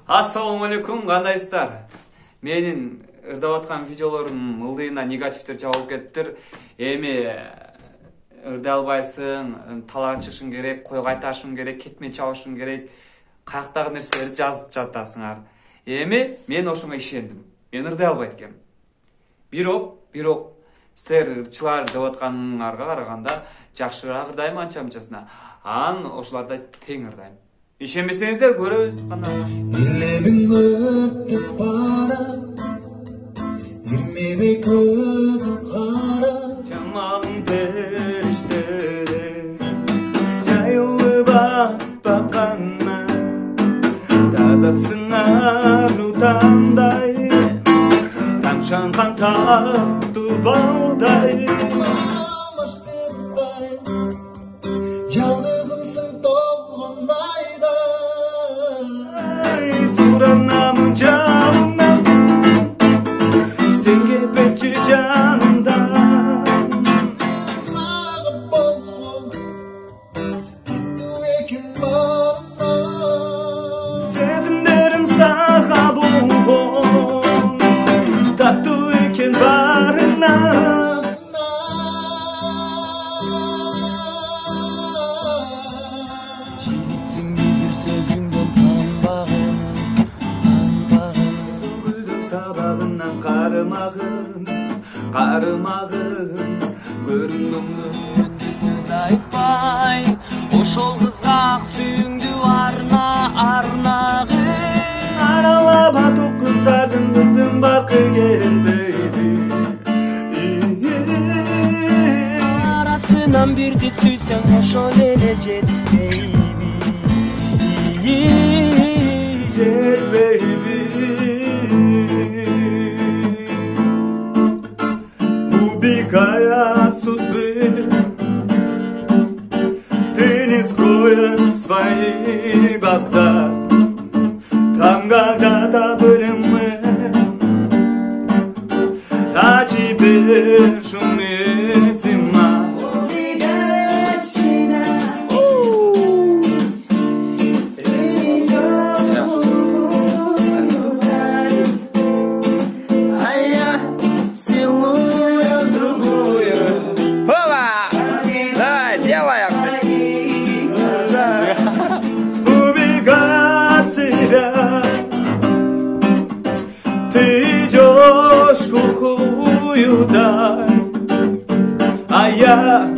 Assalamu алейкум, кандайсыздар? Менин ырдап аткан видеолордун ылдыйына негативдер чабылып кетиптир. Эми ырдай албайсың, талак чыгышың керек, кой кайташың керек, кетмен чабышың керек, каяктагы нерселерди жазып жатасыңар. Эми мен ошоңо ишендим. Мен ырдай албайт экенмин. Бирок силер ырчылар деп атканыңарга караганда жакшыраак ырдайм анча-мынчасына. Ошоларда тең ырдайм. İşemeseniz görürüz. İllemin örtüp para, irmebe gözüm kara. Cemalın perişleri, cayılı bakana, tazasına rutanday, tamşangan tatlı balday. Yalnızımsın dolunayda. Suranamın canına, sen gebetçi canımdan. Sağım bol, gitti ekim bağına. Sezimlerim sağa bol, tatlı ekin barına. Yigitsin bir sözünden tanbağın. Gülдің сабағынан қарымағын көрінгімді. Önde söz айтпай, ошол кызга сүйүңдү арнагы. Аралап атып қыздардың біздің барқы келбейді. Арасынан бирди сүйсөң ошол эле жетпейби. Убегая от судьбы, ты не скроешь свои глаза. Там когда-то были мы, а теперь шумит зима. Ты идешь к ухую даль, а я